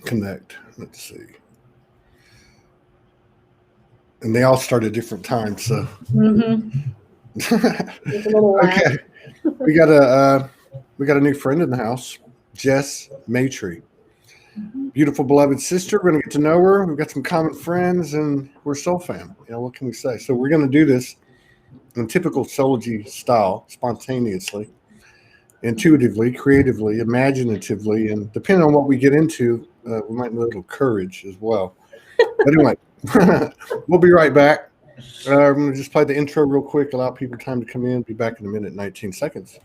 connect. Let's see. And they all start at different times. So, It's a little okay, we got a new friend in the house, Jess Maitri. Beautiful, beloved sister. We're going to get to know her. We've got some common friends, and we're soul fam. What can we say? So we're going to do this in typical Soulology style, spontaneously, intuitively, creatively, imaginatively, and depending on what we get into, we might need a little courage as well. But anyway, we'll be right back. I'm going to just play the intro real quick, allow people time to come in. Be back in a minute, 19 seconds.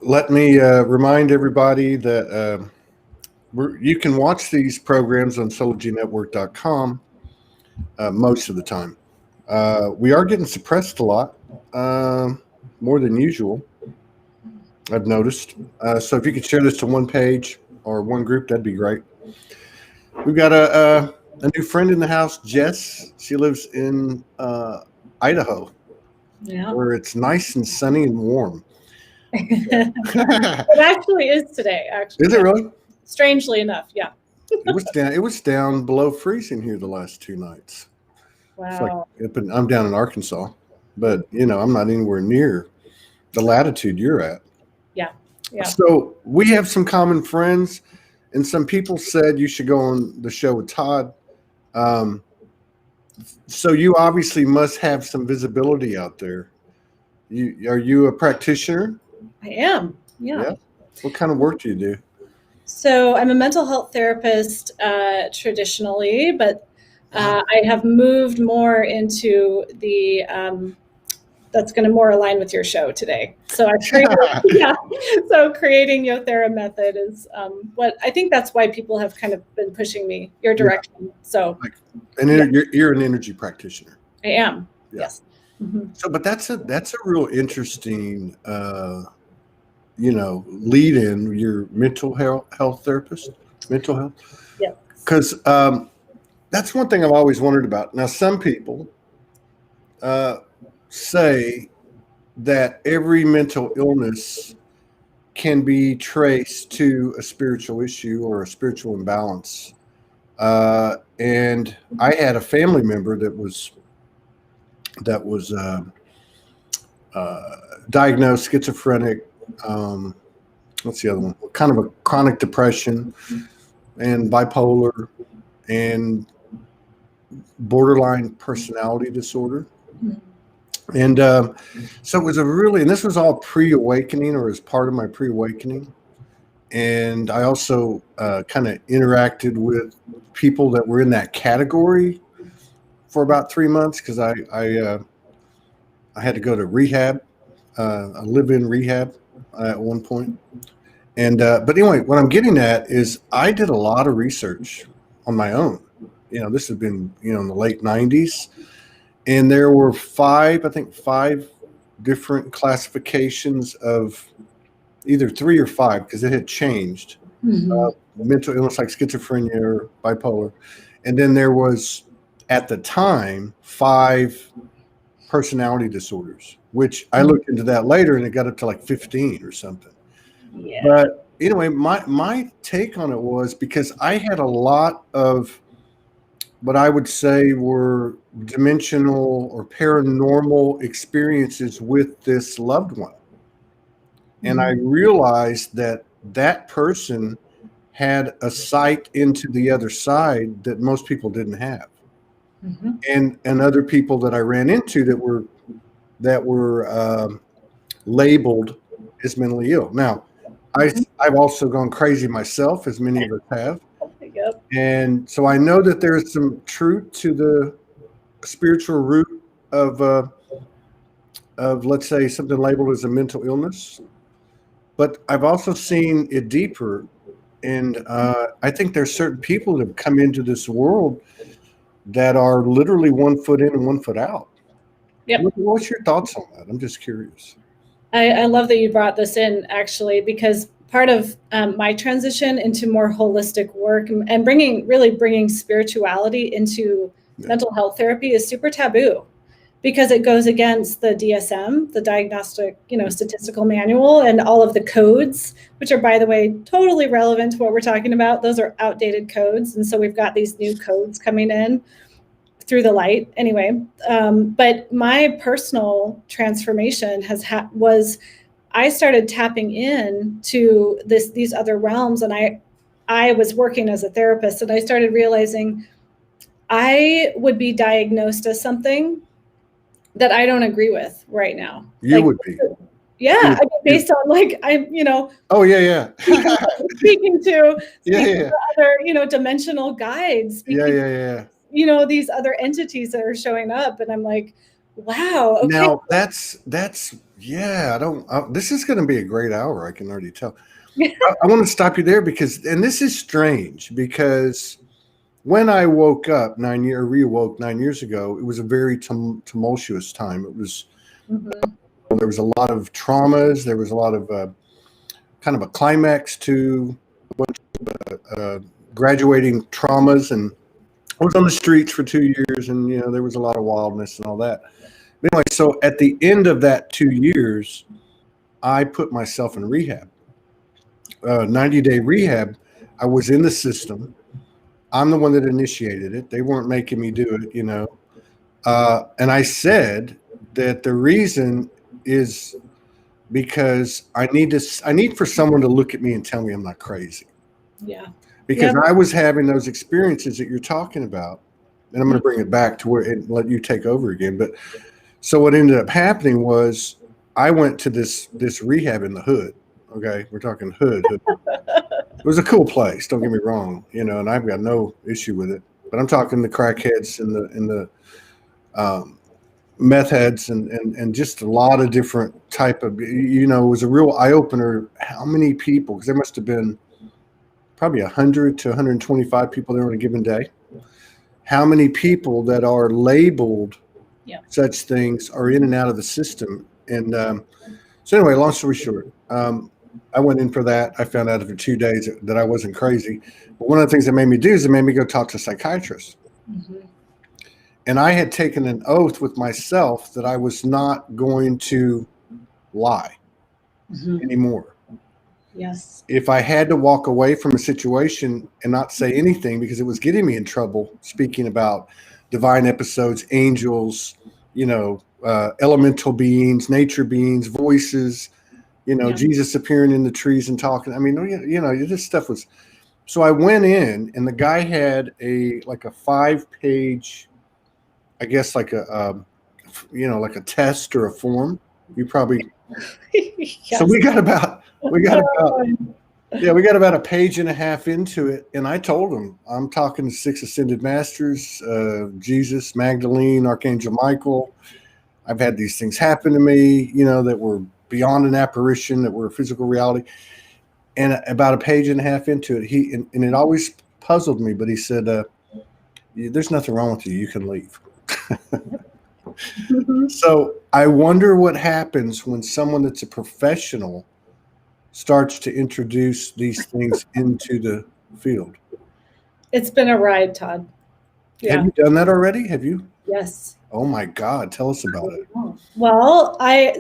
Let me remind everybody that you can watch these programs on SoulologyNetwork.com most of the time. We are getting suppressed a lot, more than usual, I've noticed. So if you could share this to one page or one group, that'd be great. We've got a new friend in the house, Jess. She lives in Idaho, where it's nice and sunny and warm. It actually is today. Actually, is it really? Strangely enough, yeah. It was down below freezing here the last 2 nights. Wow. I'm down in Arkansas, but I'm not anywhere near the latitude you're at. Yeah. So we have some common friends, and some people said you should go on the show with Todd. So you obviously must have some visibility out there. Are you a practitioner? I am. Yeah. What kind of work do you do? So I'm a mental health therapist traditionally, but I have moved more into the that's going to more align with your show today. So I created, So creating Yothera method is what I think that's why people have kind of been pushing me your direction. Yeah. So, you're an energy practitioner. I am. Yeah. Yes. Mm-hmm. So, but that's a real interesting, lead in your mental health therapist, mental health. Yeah. Because that's one thing I've always wondered about. Now, some people say that every mental illness can be traced to a spiritual issue or a spiritual imbalance. And I had a family member that was diagnosed schizophrenic. What's the other one? Kind of a chronic depression and bipolar and borderline personality disorder. And so it was and this was all pre-awakening or as part of my pre-awakening. And I also kind of interacted with people that were in that category for about 3 months because I had to go to rehab, a live-in rehab at one point. And but anyway, what I'm getting at is I did a lot of research on my own. This had been in the late 90s. And there were 5 different classifications of either 3 or 5, because it had changed. Mental illness like schizophrenia or bipolar. And then there was, at the time, 5 personality disorders, which I looked into that later and it got up to like 15 or something. Yeah. But anyway, my take on it was because I had a lot of what I would say were dimensional or paranormal experiences with this loved one. And I realized that that person had a sight into the other side that most people didn't have. And other people that I ran into that were labeled as mentally ill. Now, I've also gone crazy myself, as many of us have. Yep. And so I know that there's some truth to the spiritual root of let's say something labeled as a mental illness, but I've also seen it deeper. And I think there's certain people that have come into this world that are literally 1 foot in and 1 foot out. Yep. What's your thoughts on that? I'm just curious. I love that you brought this in, actually, because part of my transition into more holistic work and bringing spirituality into mental health therapy is super taboo, because it goes against the DSM, the Diagnostic, Statistical Manual, and all of the codes, which are, by the way, totally relevant to what we're talking about. Those are outdated codes. And so we've got these new codes coming in through the light anyway. But my personal transformation was I started tapping in to these other realms. And I was working as a therapist, and I started realizing I would be diagnosed as something that I don't agree with right now. You would be. Yeah. I mean, based on Oh yeah. speaking to Yeah. other, dimensional guides. Yeah. These other entities that are showing up, and I'm like, wow. Okay. Now that's this is going to be a great hour. I can already tell. I want to stop you there and this is strange, because when I woke up reawoke 9 years ago, it was a very tumultuous time. It was, there was a lot of traumas. There was a lot of kind of a climax to graduating traumas. And I was on the streets for 2 years, and, there was a lot of wildness and all that. But anyway, so at the end of that 2 years, I put myself in rehab, 90-day rehab. I was in the system. I'm the one that initiated it. They weren't making me do it, and I said that the reason is because I need for someone to look at me and tell me I'm not crazy. Yeah. Because I was having those experiences that you're talking about, and I'm going to bring it back to where and let you take over again. But so what ended up happening was I went to this rehab in the hood. Okay, we're talking hood. It was a cool place. Don't get me wrong, and I've got no issue with it. But I'm talking the crackheads and the meth heads and just a lot of different type of. It was a real eye opener. How many people? Because there must have been probably 100 to 125 people there on a given day. How many people that are labeled such things are in and out of the system? And so anyway, long story short. I went in for that. I found out after 2 days that I wasn't crazy. But one of the things that made me do is it made me go talk to a psychiatrist. And I had taken an oath with myself that I was not going to lie anymore. Yes. If I had to walk away from a situation and not say anything because it was getting me in trouble, speaking about divine episodes, angels, elemental beings, nature beings, voices, Jesus appearing in the trees and talking. I mean, this stuff was. So I went in, and the guy had a 5-page, I guess like a test or a form. You probably. Yes. So we got about a page and a half into it, and I told him I'm talking to 6 ascended masters, Jesus, Magdalene, Archangel Michael. I've had these things happen to me, that were beyond an apparition, that were a physical reality. And about a page and a half into it, and it always puzzled me, but he said, "There's nothing wrong with you. You can leave." So I wonder what happens when someone that's a professional starts to introduce these things into the field. It's been a ride, Todd. Yeah. Have you done that already? Have you? Yes. Oh my God. Tell us about it. Well, I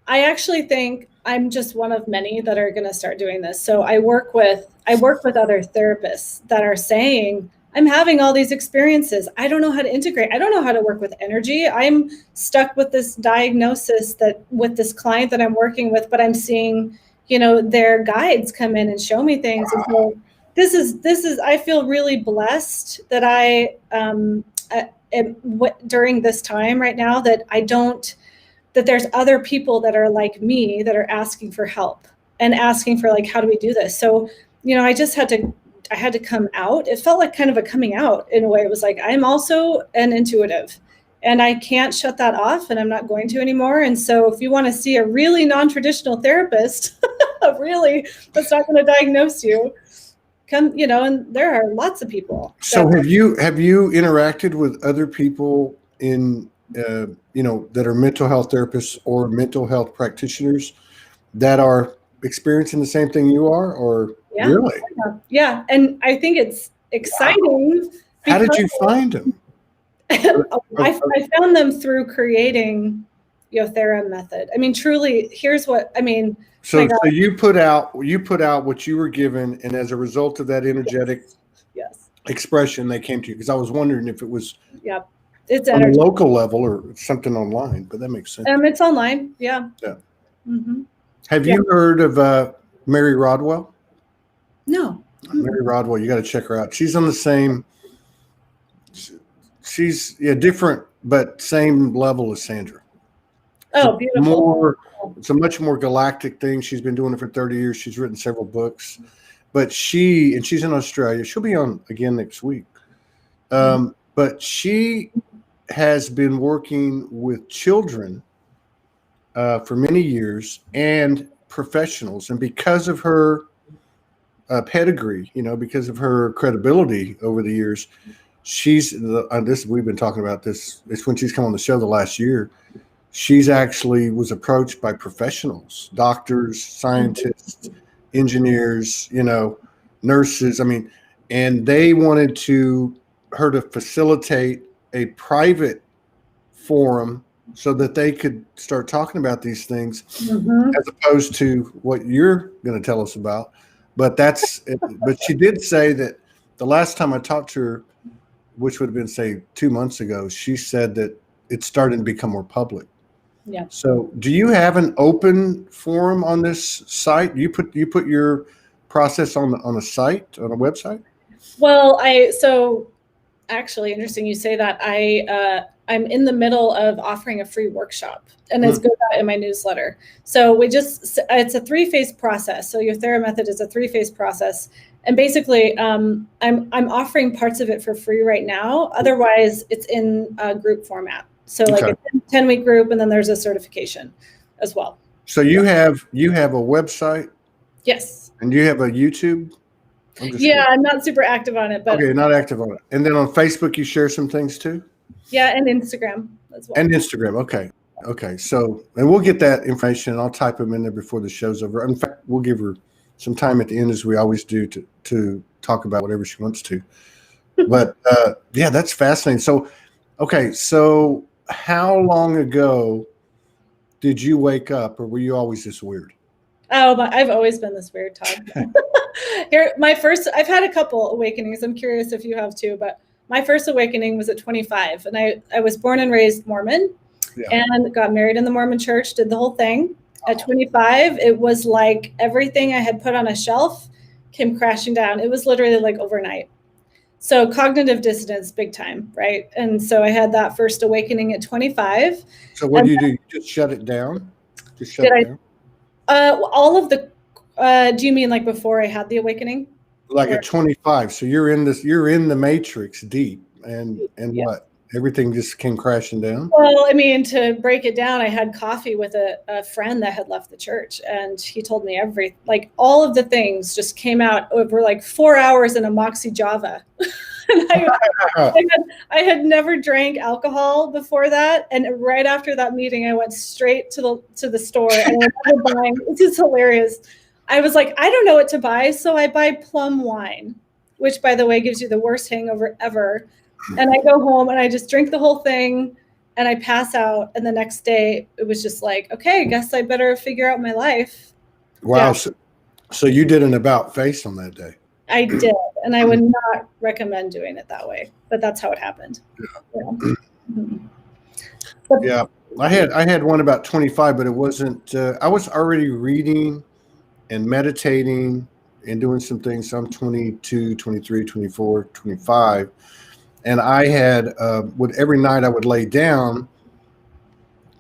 actually think I'm just one of many that are going to start doing this. So I work with other therapists that are saying, I'm having all these experiences. I don't know how to integrate. I don't know how to work with energy. I'm stuck with this diagnosis that with this client that I'm working with, but I'm seeing, their guides come in and show me things. And so this is, I feel really blessed that during this time right now that there's other people that are like me that are asking for help and asking for like, how do we do this? So, I had to come out. It felt like kind of a coming out in a way. It was like, I'm also an intuitive and I can't shut that off and I'm not going to anymore. And so if you want to see a really non-traditional therapist, really, that's not going to diagnose you, come, and there are lots of people. So have you interacted with other people in, that are mental health therapists or mental health practitioners that are experiencing the same thing you are, or really? Yeah. And I think it's exciting. Wow. How did you find them? I found them through creating Yothera method. I mean, truly, here's what I mean. So you put out what you were given, and as a result of that energetic expression, they came to you. Because I was wondering if it was it's on a local level or something online, but that makes sense. It's online, yeah. Mm-hmm. Have you heard of Mary Rodwell? No. Mary Rodwell, you got to check her out. She's on the same. She's different, but same level as Sandra. Oh, beautiful. It's a much more galactic thing. She's been doing it for 30 years. She's written several books, but she's in Australia. She'll be on again next week. But she has been working with children for many years and professionals. And because of her pedigree, because of her credibility over the years, we've been talking about this. It's when she's come on the show the last year. She's actually was approached by professionals, doctors, scientists, engineers, nurses. And they wanted her to facilitate a private forum so that they could start talking about these things, as opposed to what you're going to tell us about. But she did say that the last time I talked to her, which would have been, say, 2 months ago, she said that it's starting to become more public. Yeah. So do you have an open forum on this site? You put your process on a site, on a website? Well, so actually interesting you say that. I'm in the middle of offering a free workshop, and it's goes out in my newsletter. So it's a 3-phase process. So Yothera method is a 3-phase process. And basically, I'm offering parts of it for free right now. Otherwise, it's in a group format. So like a 10-week group, and then there's a certification as well. So you have a website? Yes. And you have a YouTube? I'm not super active on it, but okay, not active on it. And then on Facebook, you share some things too? Yeah, and Instagram as well. And Instagram, okay. So, and we'll get that information, and I'll type them in there before the show's over. In fact, we'll give her some time at the end, as we always do, to talk about whatever she wants to. But that's fascinating. So, okay, so how long ago did you wake up, or were you always this weird? Oh, but I've always been this weird, Todd. I've had a couple awakenings. I'm curious if you have too, but my first awakening was at 25, and I was born and raised Mormon, and got married in the Mormon church, did the whole thing. At 25, it was like everything I had put on a shelf came crashing down. It was literally like overnight. So cognitive dissonance, big time, right? And so I had that first awakening at 25. So what do you do? You just shut it down? Just shut it down? All of the, do you mean like before I had the awakening? Like at 25. So you're in the matrix deep, and what? Everything just came crashing down? Well, I mean, to break it down, I had coffee with a friend that had left the church, and he told me all of the things just came out over like 4 hours in a Moxie Java. And I had never drank alcohol before that, and right after that meeting, I went straight to the store and I was buying. This is hilarious. I was like, I don't know what to buy, so I buy plum wine, which, by the way, gives you the worst hangover ever. And I go home and I just drink the whole thing and I pass out. And the next day it was just like, okay, I guess I better figure out my life. Wow. Yeah. So you did an about face on that day. I did. And I would not recommend doing it that way, but that's how it happened. Yeah. I had one about 25, but it wasn't, I was already reading and meditating and doing some things. So I'm 22, 23, 24, 25. And I had, every night I would lay down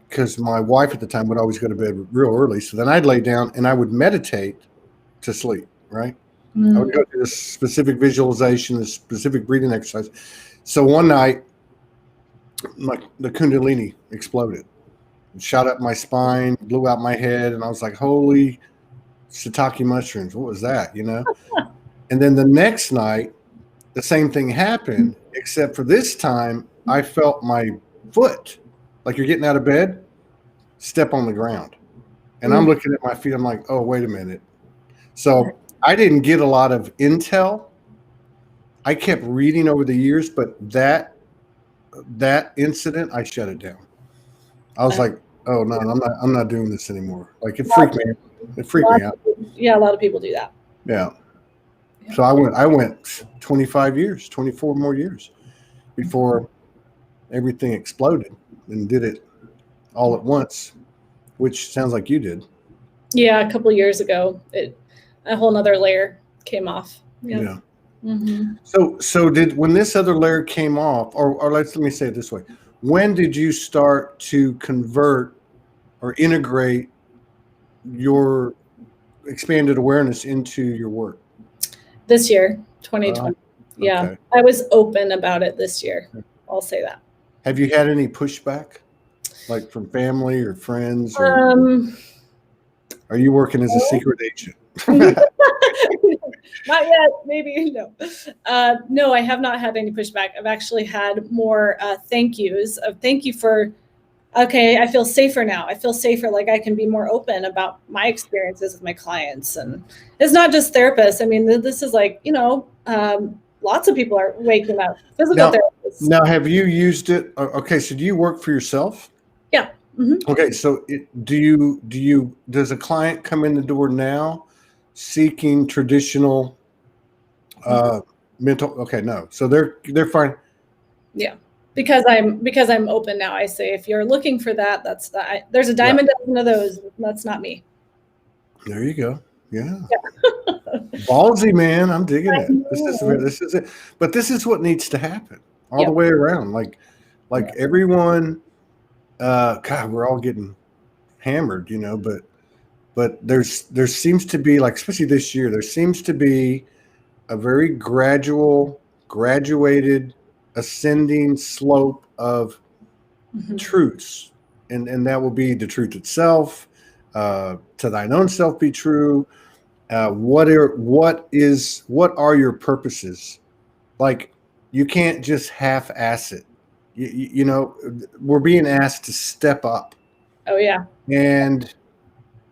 because my wife at the time would always go to bed real early. So then I'd lay down and I would meditate to sleep, right? I would go through this specific visualization, this specific breathing exercise. So one night, the Kundalini exploded, shot up my spine, blew out my head, and I was like, holy shiitake mushrooms, what was that, And then the next night, the same thing happened, except for this time, I felt my foot, like you're getting out of bed, step on the ground. And I'm looking at my feet, I'm like, oh, wait a minute. So I didn't get a lot of intel. I kept reading over the years, but that incident, I shut it down. I was like, oh no, I'm not doing this anymore. Like it freaked me out. It freaked me out. Yeah, a lot of people do that. Yeah. So I went 25 years, 24 more years before everything exploded and did it all at once, which sounds like you did. Yeah, a couple of years ago, a whole nother layer came off. Yeah. Mm-hmm. So when this other layer came off, or let me say it this way, when did you start to convert or integrate your expanded awareness into your work? This year, 2020. Yeah, okay. I was open about it this year. I'll say that. Have you had any pushback, like from family or friends? Or, are you working as a secret agent? Not yet, maybe, no. No, I have not had any pushback. I've actually had more thank yous of thank you for, okay, I feel safer now. I feel safer, like I can be more open about my experiences with my clients. And it's not just therapists. I mean, this is like, lots of people are waking up, physical therapists. Now, have you used it? Okay, so do you work for yourself? Yeah. Mm-hmm. Okay, so does a client come in the door now seeking traditional mental? Okay, no. So they're fine. Yeah. Because I'm open now. I say, if you're looking for that, there's a dime a dozen of those. That's not me. There you go. Yeah. Ballsy, man. I'm digging it. This is it. But this is what needs to happen all the way around. Like everyone, God, we're all getting hammered, but there seems to be, like, especially this year, there seems to be a very graduated ascending slope of truths. And that will be the truth itself, to thine own self be true. What are your purposes? Like, you can't just half-ass it. We're being asked to step up. Oh yeah.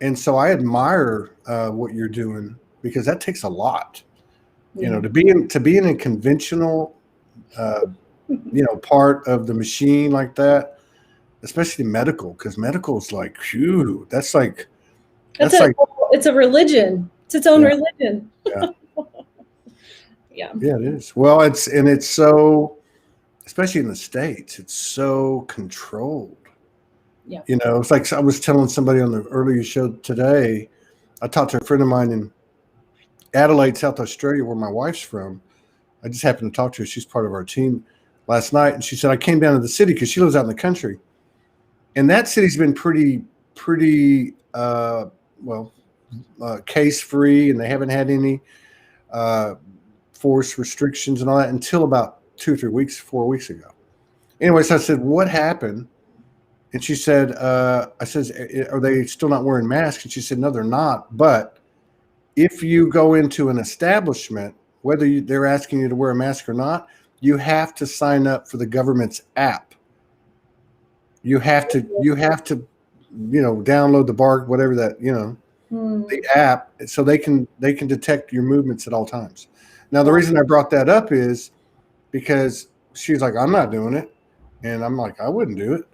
And so I admire what you're doing, because that takes a lot. To be in a conventional part of the machine like that, especially medical, because medical is like, phew, it's a religion. It's its own religion. Yeah. Yeah, it is. Well, it's so, especially in the States, it's so controlled. Yeah. It's like I was telling somebody on the earlier show today, I talked to a friend of mine in Adelaide, South Australia, where my wife's from. I just happened to talk to her. She's part of our team last night. And she said, I came down to the city because she lives out in the country. And that city's been pretty case-free, and they haven't had any force restrictions and all that until about 4 weeks ago. Anyways, I said, what happened? And she said, I says, are they still not wearing masks? And she said, no, they're not. But if you go into an establishment, whether they're asking you to wear a mask or not, you have to sign up for the government's app. You have to download the BARC, whatever that, the app, so they can detect your movements at all times. Now, the reason I brought that up is because she's like, I'm not doing it. And I'm like, I wouldn't do it.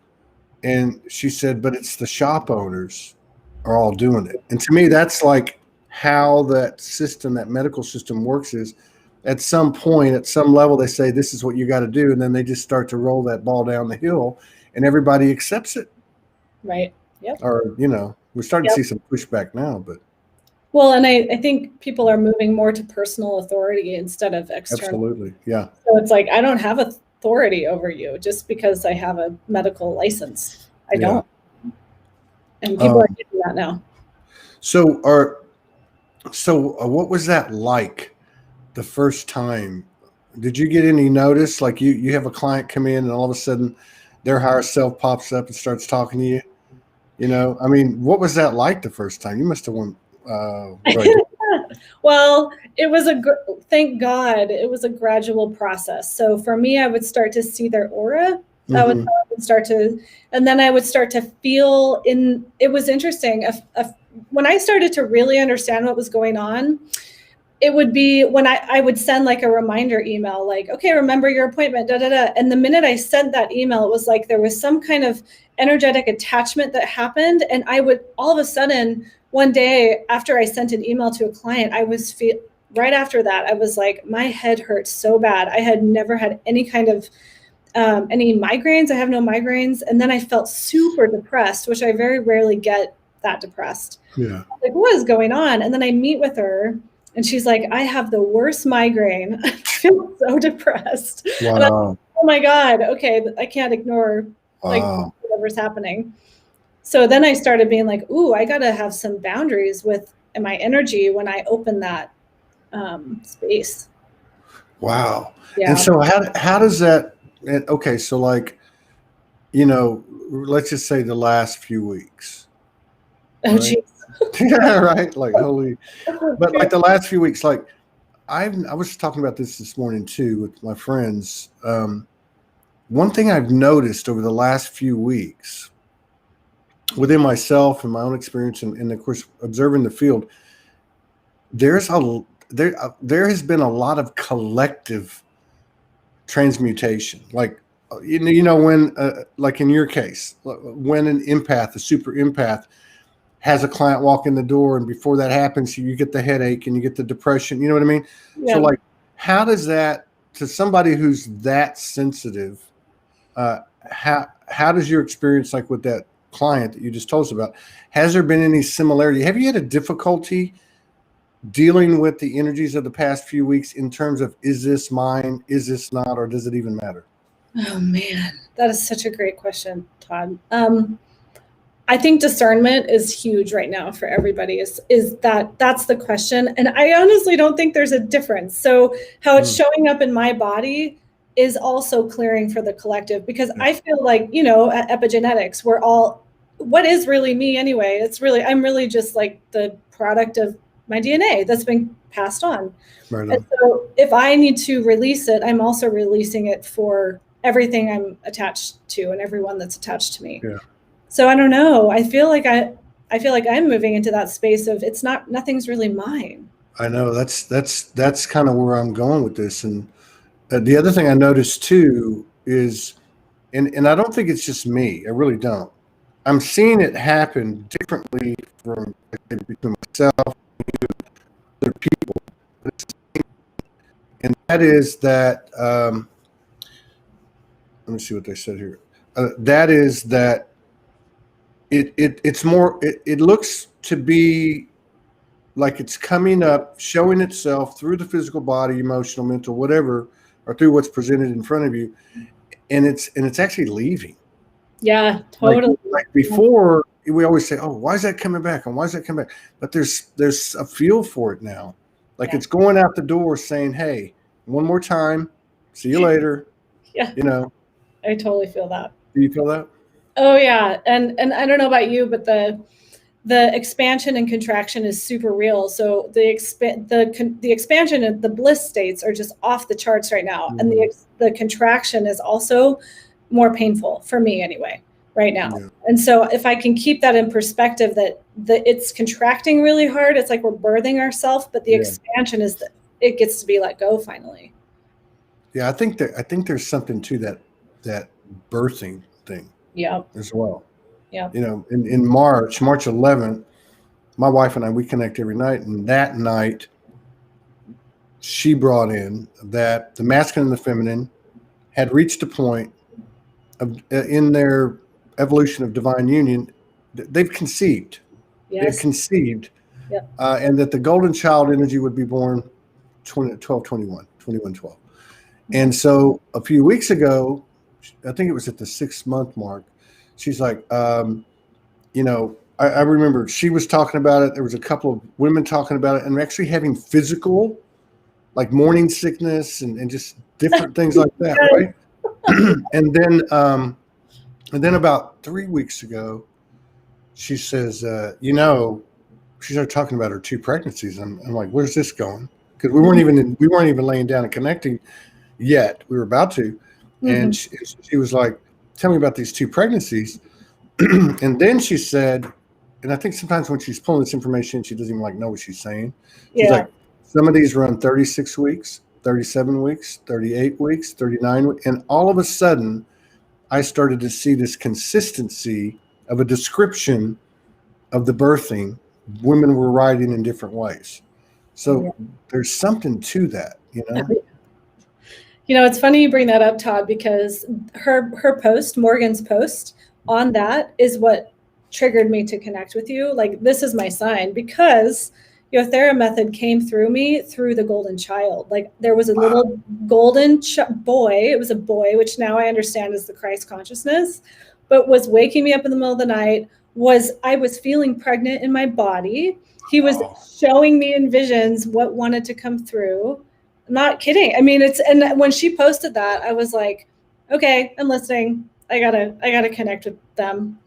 And she said, but it's the shop owners are all doing it. And to me, that's like how that system, that medical system works is at some point, at some level, they say, this is what you got to do. And then they just start to roll that ball down the hill and everybody accepts it. Right. Yep. Or, you know, we're starting to see some pushback now, but. Well, and I think people are moving more to personal authority instead of external. Absolutely. Yeah. So it's like, I don't have authority over you just because I have a medical license. I don't. And people are getting that now. So what was that like the first time? Did you get any notice? Like you have a client come in and all of a sudden their higher self pops up and starts talking to you? You know, I mean, what was that like the first time? You must have won. Well, it was thank God, it was a gradual process. So for me, I would start to see their aura. I would start to, and then I would start to feel it was interesting. When I started to really understand what was going on, it would be when I would send like a reminder email, like, okay, remember your appointment, da, da, da. And the minute I sent that email, it was like there was some kind of energetic attachment that happened. And I would all of a sudden, one day after I sent an email to a client, right after that, I was like, my head hurt so bad. I had never had any kind of any migraines. I have no migraines. And then I felt super depressed, which I very rarely get that depressed. Yeah. Like, what is going on? And then I meet with her and she's like, I have the worst migraine. I feel so depressed. Wow. And oh my God. Okay. I can't ignore like whatever's happening. So then I started being like, ooh, I got to have some boundaries with my energy when I open that space. Wow. Yeah. And so how does that, okay, so like, you know, let's just say the last few weeks. Oh, right? geez. Yeah, right. Like holy, but like the last few weeks, like I was talking about this morning too with my friends. One thing I've noticed over the last few weeks within myself and my own experience and of course observing the field, there has been a lot of collective transmutation. Like you know when like in your case, when an empath, a super empath, has a client walk in the door, and before that happens, you get the headache and you get the depression. You know what I mean? Yeah. So like, how does that, to somebody who's that sensitive, how does your experience, like with that client that you just told us about, has there been any similarity? Have you had a difficulty dealing with the energies of the past few weeks in terms of, is this mine, is this not, or does it even matter? Oh man, that is such a great question, Todd. I think discernment is huge right now for everybody. That's the question. And I honestly don't think there's a difference. So how it's showing up in my body is also clearing for the collective, because I feel like, you know, at epigenetics, we're all, what is really me anyway? I'm really just like the product of my DNA that's been passed on. Right on. And so if I need to release it, I'm also releasing it for everything I'm attached to and everyone that's attached to me. Yeah. So I don't know. I feel like I'm moving into that space of nothing's really mine. I know that's kind of where I'm going with this. And the other thing I noticed too is, and I don't think it's just me. I really don't. I'm seeing it happen differently from between myself and other people. And that is that, let me see what they said here. That is that it's more, it looks to be like it's coming up, showing itself through the physical body, emotional, mental, whatever, or through what's presented in front of you. And it's actually leaving. Yeah, totally. Like before, we always say, oh, why is that coming back? And why is that coming back? But there's a feel for it now. Like it's going out the door saying, hey, one more time, see you later. Yeah. You know. I totally feel that. Do you feel that? Oh yeah. And I don't know about you, but the expansion and contraction is super real. So the expansion and the bliss states are just off the charts right now. Mm-hmm. And the contraction is also more painful for me anyway, right now. Yeah. And so if I can keep that in perspective, that it's contracting really hard, it's like we're birthing ourselves, but the expansion is that it gets to be let go finally. Yeah, I think there's something to that birthing thing Yep. as well. Yep. You know, in March 11th, my wife and I, we connect every night, and that night she brought in that the masculine and the feminine had reached a point of in their evolution of divine union, they've conceived. They've Yes. conceived, Yep. and that the golden child energy would be born 21, 12. And so a few weeks ago, I think it was at the 6 month mark, she's like, you know, I remember she was talking about it. There was a couple of women talking about it and actually having physical, like morning sickness and just different things like that, right? And then about 3 weeks ago, she says, you know, she started talking about her 2 pregnancies. I'm like, where's this going? Because we weren't even laying down and connecting yet. We were about to, and she was like, tell me about these 2 pregnancies. And then she said, and I think sometimes when she's pulling this information, she doesn't even like know what she's saying. She's Yeah. like, some of these run 36 weeks, 37 weeks, 38 weeks, 39 weeks. And all of a sudden, I started to see this consistency of a description of the birthing. Women were writing in different ways. So there's something to that, you know? You know, it's funny you bring that up, Todd, because her post, Morgan's post on that is what triggered me to connect with you. Like, this is my sign, because Yothera method came through me through the golden child. Like, there was a little golden boy. It was a boy, which now I understand is the Christ consciousness, but was waking me up in the middle of the night. I was feeling pregnant in my body. He was showing me in visions what wanted to come through. Not kidding. I mean, and when she posted that, I was like, okay, I'm listening. I gotta connect with them.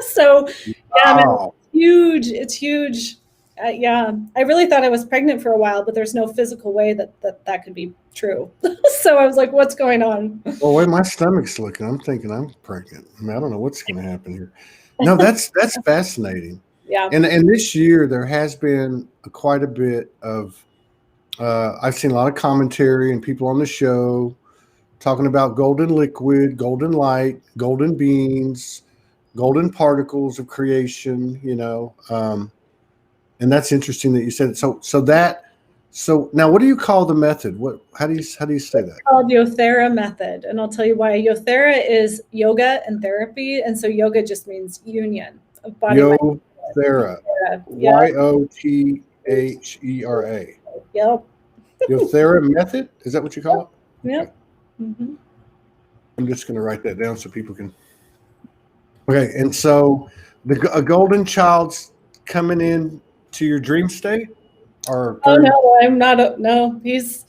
So yeah, man, it's huge. It's huge. Yeah, I really thought I was pregnant for a while, but there's no physical way that could be true. So I was like, what's going on? Well, the way my stomach's looking, I'm thinking I'm pregnant. I mean, I don't know what's going to happen here. No, that's fascinating. Yeah. And this year there has been quite a bit of. I've seen a lot of commentary and people on the show talking about golden liquid, golden light, golden beings, golden particles of creation. You know, and that's interesting that you said it. So now, what do you call the method? How do you say that? It's called Yothera method, and I'll tell you why. Yothera is yoga and therapy, and so yoga just means union of body. Yothera, Yothera. Yep. Yothera method? Is that what you call it? Yep. Okay. Mm-hmm. I'm just going to write that down so people can. Okay, and so a golden child's coming in to your dream state, or oh no, I'm not. No, he's.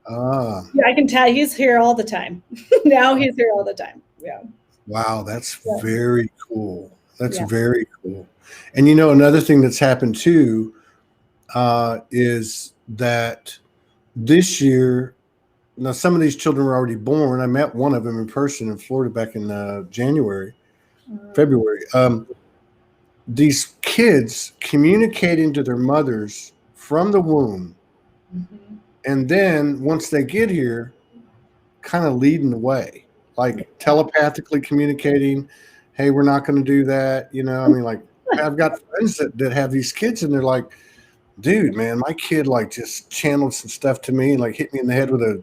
Yeah, I can tell he's here all the time. Now he's here all the time. Yeah. Wow, that's very cool. That's very cool. And you know, another thing that's happened too is that this year, now some of these children were already born. I met one of them in person in Florida back in February. These kids communicating to their mothers from the womb, and then once they get here, kind of leading the way, like telepathically communicating. Hey, we're not going to do that. You know, I mean, like I've got friends that have these kids, and they're like, dude, man, my kid like just channeled some stuff to me and like hit me in the head with a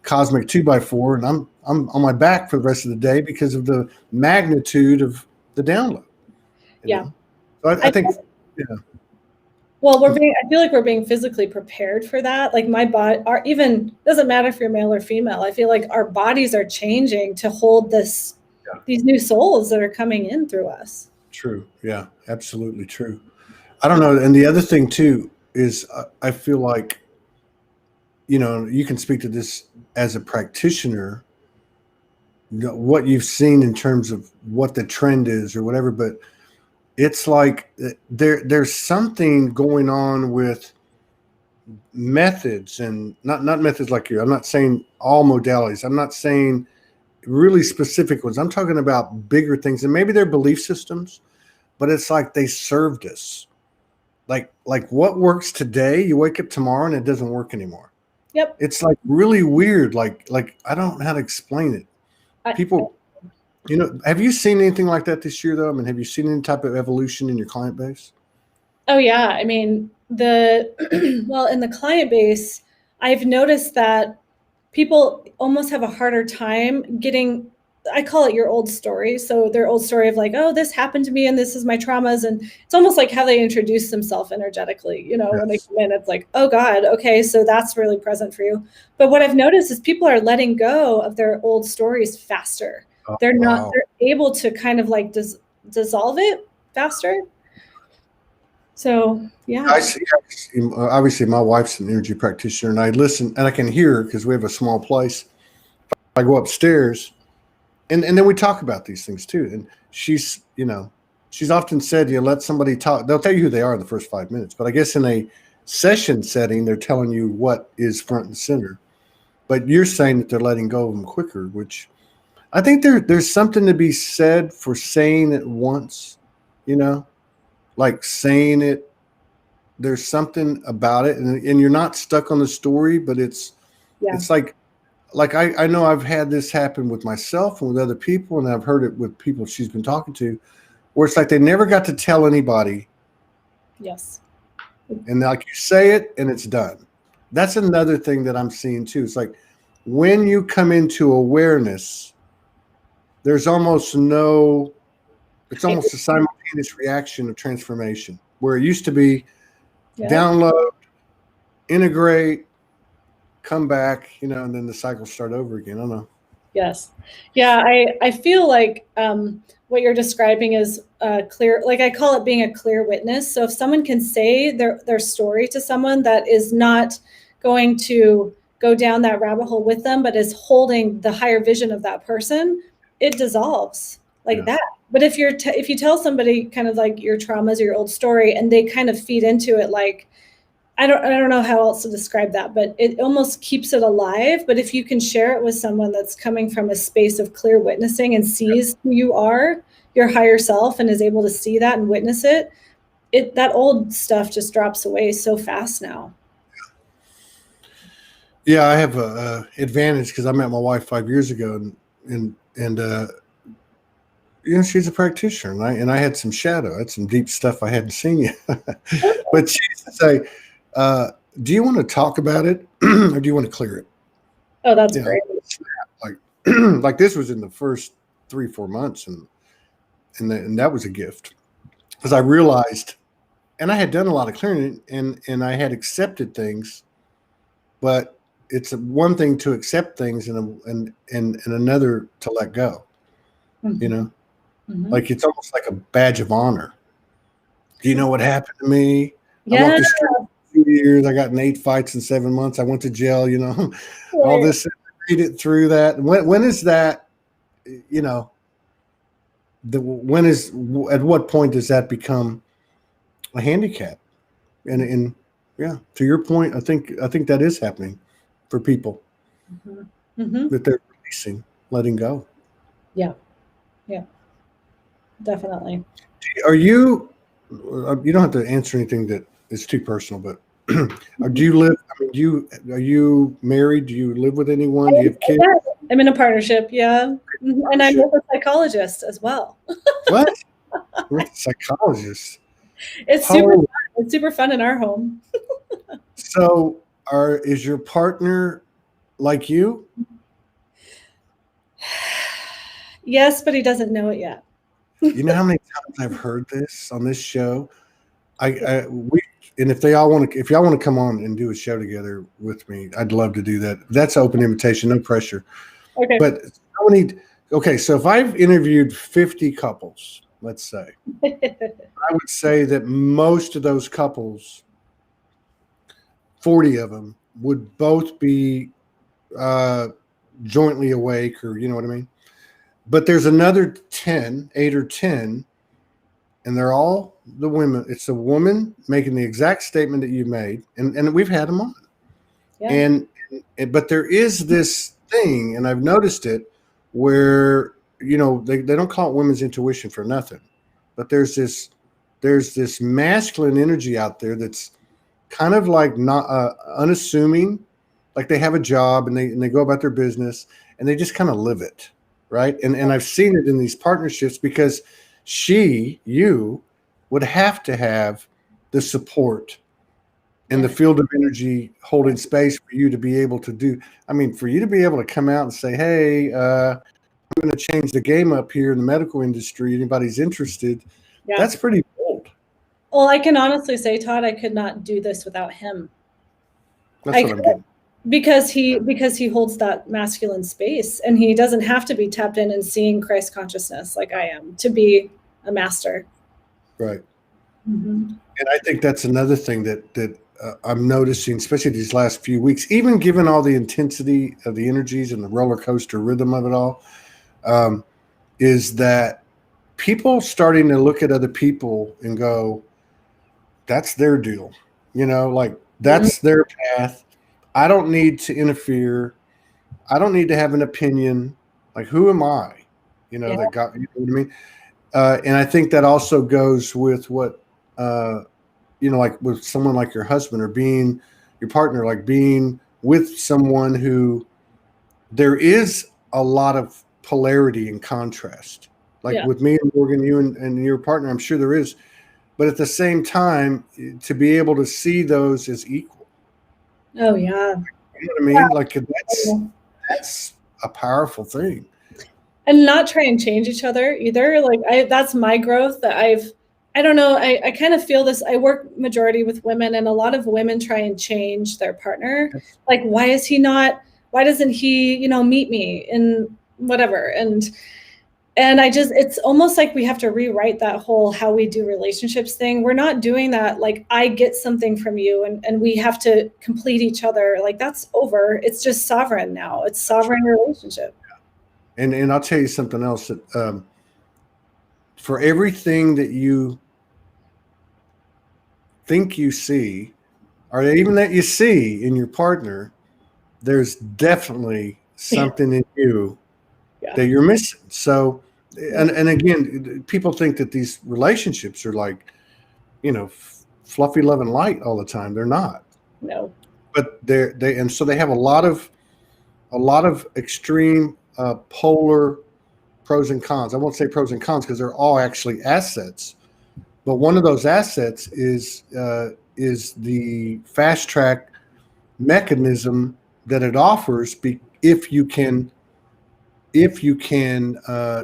cosmic 2x4, and I'm on my back for the rest of the day because of the magnitude of the download. You know? So I think, yeah. Well, I feel like we're being physically prepared for that. Like my body, even doesn't matter if you're male or female. I feel like our bodies are changing to hold these new souls that are coming in through us. True. Yeah, absolutely true. I don't know. And the other thing too is I feel like, you know, you can speak to this as a practitioner, you know, what you've seen in terms of what the trend is or whatever, but it's like there's something going on with methods, and not methods like you. I'm not saying all modalities. I'm not saying really specific ones. I'm talking about bigger things, and maybe they're belief systems, but it's like they served us. Like what works today, you wake up tomorrow and it doesn't work anymore. Yep. It's like really weird. Like I don't know how to explain it. People, have you seen anything like that this year though? I mean, have you seen any type of evolution in your client base? Oh yeah. I mean, well, in the client base, I've noticed that people almost have a harder time getting, I call it your old story. So their old story of like, oh, this happened to me and this is my traumas. And it's almost like how they introduce themselves energetically, when they come in, it's like, oh God, okay, so that's really present for you. But what I've noticed is people are letting go of their old stories faster. Oh, They're not, wow. they're able to kind of like dissolve it faster. So, yeah. I see. Obviously, my wife's an energy practitioner, and I listen, and I can hear her because we have a small place. I go upstairs, and then we talk about these things too. And she's often said, let somebody talk. They'll tell you who they are in the first 5 minutes, but I guess in a session setting, they're telling you what is front and center. But you're saying that they're letting go of them quicker, which I think there's something to be said for saying it once, like saying it. There's something about it, and you're not stuck on the story, but it's like I know I've had this happen with myself and with other people, and I've heard it with people she's been talking to, where it's like they never got to tell anybody. Yes. And like you say it and it's done. That's another thing that I'm seeing too. It's like when you come into awareness, there's almost it's almost a simultaneous reaction of transformation, where it used to be download, integrate, come back, and then the cycle start over again. I don't know. Yes. Yeah. I feel like what you're describing is clear, like I call it being a clear witness. So if someone can say their story to someone that is not going to go down that rabbit hole with them, but is holding the higher vision of that person, it dissolves like that. But if you tell somebody kind of like your traumas or your old story, and they kind of feed into it, like, I don't know how else to describe that, but it almost keeps it alive. But if you can share it with someone that's coming from a space of clear witnessing and sees who you are, your higher self, and is able to see that and witness it, that old stuff just drops away so fast now. Yeah, I have a advantage because I met my wife 5 years ago, and she's a practitioner, and I had some shadow. I had some deep stuff I hadn't seen yet. But she used to say, do you want to talk about it or do you want to clear it? Oh, that's great. Like this was in the first 3-4 months, and that was a gift, because I realized, and I had done a lot of clearing, and I had accepted things, but it's one thing to accept things and another to let go. Mm-hmm. Like it's almost like a badge of honor. Do you know what happened to me? Yeah. I walked the street for 2 years. I got in 8 fights in 7 months. I went to jail. All this. Read it through that. When is that? At what point does that become a handicap? And yeah, to your point, I think that is happening for people, that they're releasing, letting go. Yeah, definitely. Are you? You don't have to answer anything that is too personal, but do you live? Are you married? Do you live with anyone? Do you have kids? I'm in a partnership. Yeah, and I'm with a psychologist as well. What? We're a psychologist. It's super fun. It's super fun in our home. So, is your partner like you? Yes, but he doesn't know it yet. You know how many times I've heard this on this show? And if y'all want to come on and do a show together with me, I'd love to do that. That's open invitation, no pressure. Okay. But so if I've interviewed 50 couples, let's say, I would say that most of those couples, 40 of them, would both be jointly awake, or you know what I mean? But there's another 8 or 10, and they're all the women. It's a woman making the exact statement that you made, and we've had them on. Yeah. But there is this thing, and I've noticed it, where they don't call it women's intuition for nothing, but there's this masculine energy out there that's kind of like not unassuming, like they have a job and they go about their business and they just kind of live it, right? And I've seen it in these partnerships because you would have to have the support and the field of energy holding space for you to be able to do. I mean, for you to be able to come out and say, hey, I'm going to change the game up here in the medical industry. Anybody's interested? Yeah. That's pretty bold. Well, I can honestly say, Todd, I could not do this without him. That's what I'm getting. Because he holds that masculine space, and he doesn't have to be tapped in and seeing Christ consciousness like I am to be a master. Right. Mm-hmm. And I think that's another thing that I'm noticing, especially these last few weeks, even given all the intensity of the energies and the roller coaster rhythm of it all, is that people starting to look at other people and go, that's their deal, like that's their path. I don't need to interfere. I don't need to have an opinion. Like, who am I? That got, you know what I mean? And I think that also goes with what, like with someone like your husband or being your partner, like being with someone who there is a lot of polarity and contrast. Like with me and Morgan, you and your partner, I'm sure there is. But at the same time, to be able to see those as equal. Oh, yeah. You know what I mean? Like that's a powerful thing. And not try and change each other either. Like that's my growth that I don't know. I kind of feel this. I work majority with women, and a lot of women try and change their partner. Like, why doesn't he, meet me in whatever? And it's almost like we have to rewrite that whole how we do relationships thing. We're not doing that. Like, I get something from you and we have to complete each other. Like, that's over. It's just sovereign now. It's sovereign relationship. And I'll tell you something else that for everything that you think you see, or even that you see in your partner, there's definitely something in you that you're missing. So, and again, people think that these relationships are like, fluffy love and light all the time. They're not. No. But and so they have a lot of extreme polar pros and cons. I won't say pros and cons because they're all actually assets. But one of those assets is the fast track mechanism that it offers if you can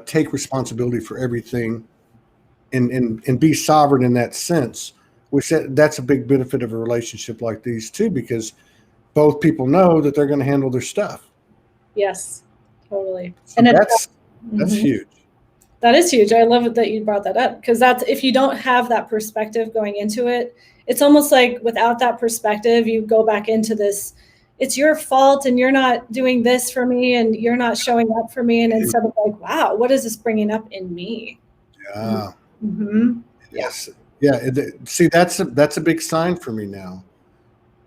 take responsibility for everything and be sovereign in that sense, which that's a big benefit of a relationship like these too, because both people know that they're going to handle their stuff. Yes, totally. So and that's huge. That is huge. I love it that you brought that up, because that's, if you don't have that perspective going into it, it's almost like without that perspective, you go back into this, it's your fault and you're not doing this for me and you're not showing up for me. And instead of like, wow, what is this bringing up in me? Yeah. Mm-hmm. Yes. Yeah. See, that's a big sign for me now.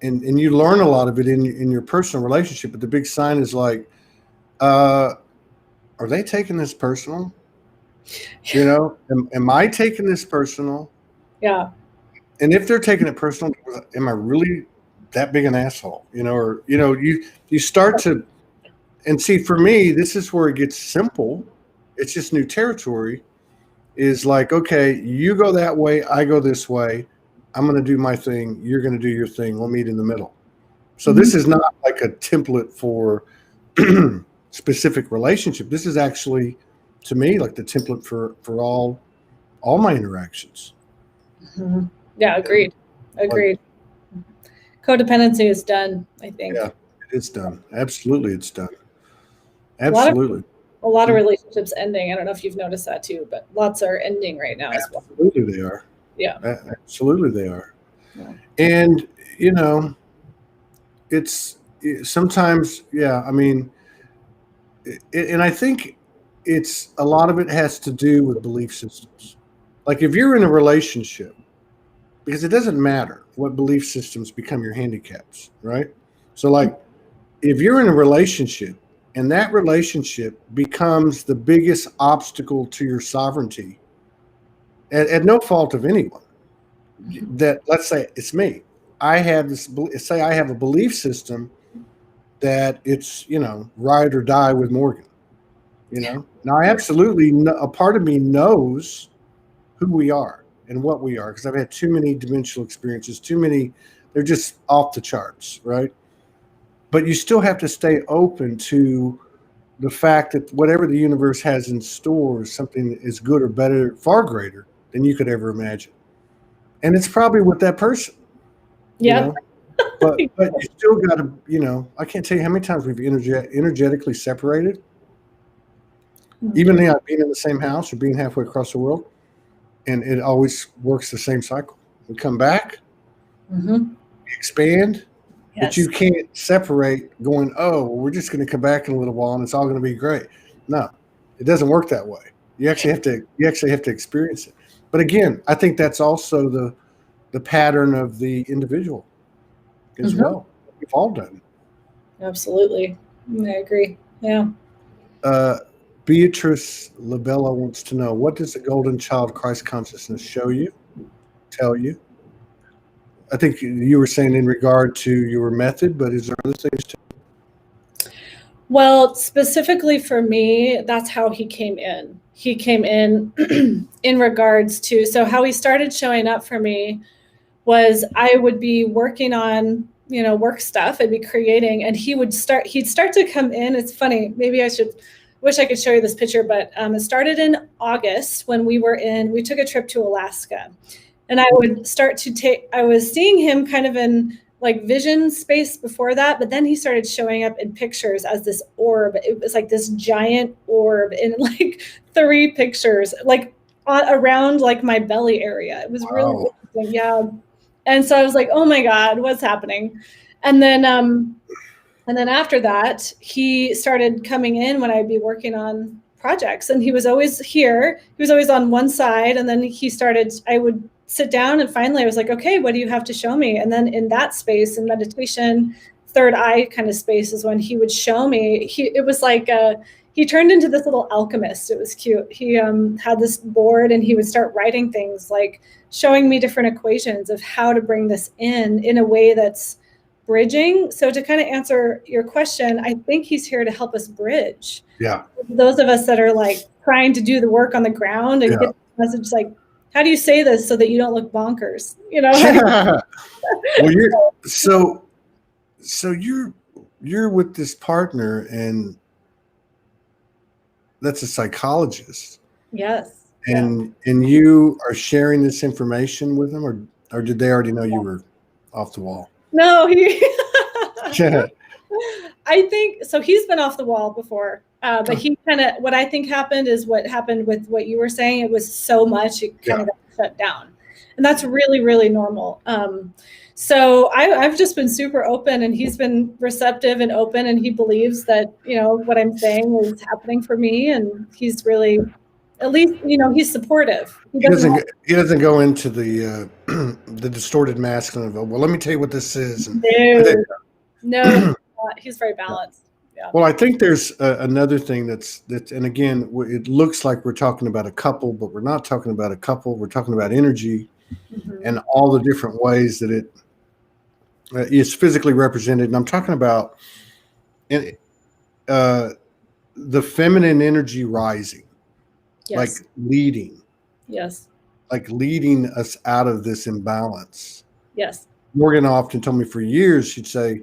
And you learn a lot of it in your personal relationship, but the big sign is like, are they taking this personal? Am I taking this personal? Yeah. And if they're taking it personal, am I really that big an asshole? You start to, and see, for me, this is where it gets simple. It's just new territory. Is like, okay, you go that way, I go this way. I'm going to do my thing. You're going to do your thing. We'll meet in the middle. So this is not like a template for specific relationship. This is actually, to me, like the template for all my interactions. Mm-hmm. Yeah, agreed. Codependency is done, I think. Yeah, it's done. Absolutely, it's done. Absolutely. A lot of relationships ending. I don't know if you've noticed that too, but lots are ending right now as well. Absolutely, they are. Yeah. Absolutely, they are. Yeah. And, it's sometimes, I mean, and I think it's a lot of it has to do with belief systems. Like if you're in a relationship, because it doesn't matter what belief systems become your handicaps, right? So like if you're in a relationship and that relationship becomes the biggest obstacle to your sovereignty at no fault of anyone, that let's say it's me. I have this, say I have a belief system that it's, ride or die with Morgan. Now I absolutely know, a part of me knows who we are and what we are, because I've had too many dimensional experiences, they're just off the charts, right? But you still have to stay open to the fact that whatever the universe has in store is something that is good or better, far greater than you could ever imagine. And it's probably with that person, Yeah. But you still got to, I can't tell you how many times we've energetically separated, even being in the same house or being halfway across the world. And it always works the same cycle. We come back, we expand, but you can't separate going, oh, well, we're just going to come back in a little while and it's all going to be great. No, it doesn't work that way. You actually have to experience it. But again, I think that's also the pattern of the individual as well. We've all done. Absolutely. I agree. Yeah. Beatrice Labella wants to know, what does the golden child Christ consciousness show you, tell you? I think you were saying in regard to your method, but is there other things too? Well, specifically for me, that's how he came in. He came in in regards to, so how he started showing up for me was I would be working on, work stuff. I'd be creating, and he'd start to come in. It's funny. Maybe wish I could show you this picture, but it started in August when we took a trip to Alaska, and I was seeing him kind of in like vision space before that, but then he started showing up in pictures as this orb. It was like this giant orb in like 3 pictures, like around like my belly area. It was really interesting. Yeah. And so I was like, oh my God, what's happening? And then after that, he started coming in when I'd be working on projects, and he was always here. He was always on one side. And then I would sit down, and finally I was like, okay, what do you have to show me? And then in that space, in meditation, third eye kind of space, is when he would show me. It was like he turned into this little alchemist. It was cute. He had this board, and he would start writing things, like showing me different equations of how to bring this in a way that's bridging. So to kind of answer your question, I think he's here to help us bridge. Yeah. Those of us that are like trying to do the work on the ground and get the message, like, how do you say this so that you don't look bonkers? Well, so you're with this partner, and that's a psychologist. Yes. And you are sharing this information with them, or did they already know you were off the wall? No, I think so. He's been off the wall before, but he kind of, what I think happened is what happened with what you were saying. It was so much, it kind of got shut down, and that's really, really normal. So I've just been super open, and he's been receptive and open, and he believes that, what I'm saying is happening for me, and he's really, at least, he's supportive. He doesn't go into the the distorted masculine of, well, let me tell you what this is. No, he's very balanced. Yeah. Well, I think there's another thing that's, and again, it looks like we're talking about a couple, but we're not talking about a couple. We're talking about energy and all the different ways that it is physically represented. And I'm talking about the feminine energy rising, like leading. Yes. Like leading us out of this imbalance. Yes. Morgan often told me for years, she'd say,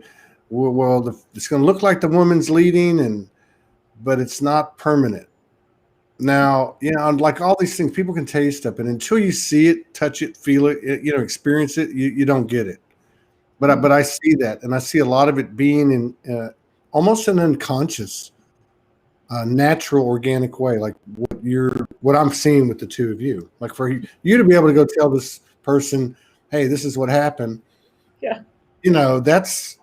well, it's going to look like the woman's leading, but it's not permanent. Now, like all these things, people can tell you stuff, and until you see it, touch it, feel it, experience it, you don't get it. But I see that, and I see a lot of it being in almost an unconscious, natural, organic way, like what I'm seeing with the two of you. Like for you to be able to go tell this person, hey, this is what happened. Yeah. That's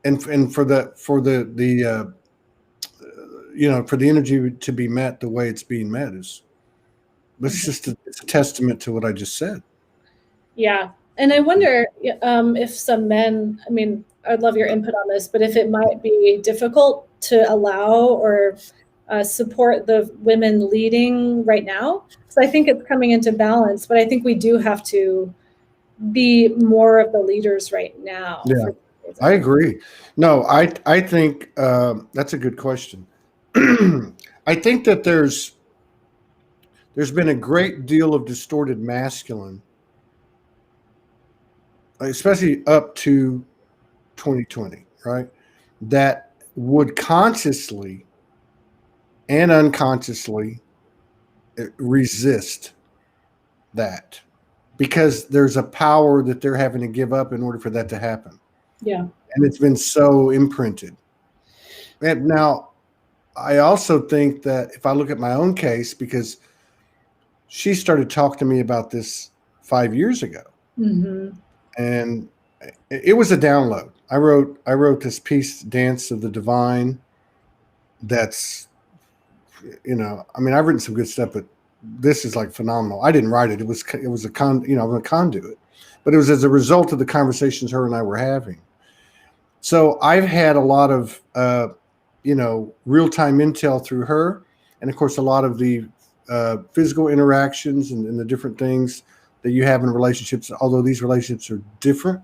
and for the for the energy to be met the way it's being met it's just it's a testament to what I just said. Yeah. And I wonder if some men, I mean, I'd love your input on this, but if it might be difficult to allow or support the women leading right now. So I think it's coming into balance, but I think we do have to be more of the leaders right now. Yeah. I agree. No, I think that's a good question. I think that there's been a great deal of distorted masculine, especially up to 2020, right? That would consciously and unconsciously resist that because there's a power that they're having to give up in order for that to happen. Yeah. And it's been so imprinted. And now, I also think that if I look at my own case, because she started talking to me about this 5 years ago, and it was a download. I wrote this piece, Dance of the Divine. That's, I mean, I've written some good stuff, but this is like phenomenal. I didn't write it. It was a conduit, but it was as a result of the conversations her and I were having. So I've had a lot of, real-time intel through her, and of course, a lot of the physical interactions and the different things that you have in relationships, although these relationships are different.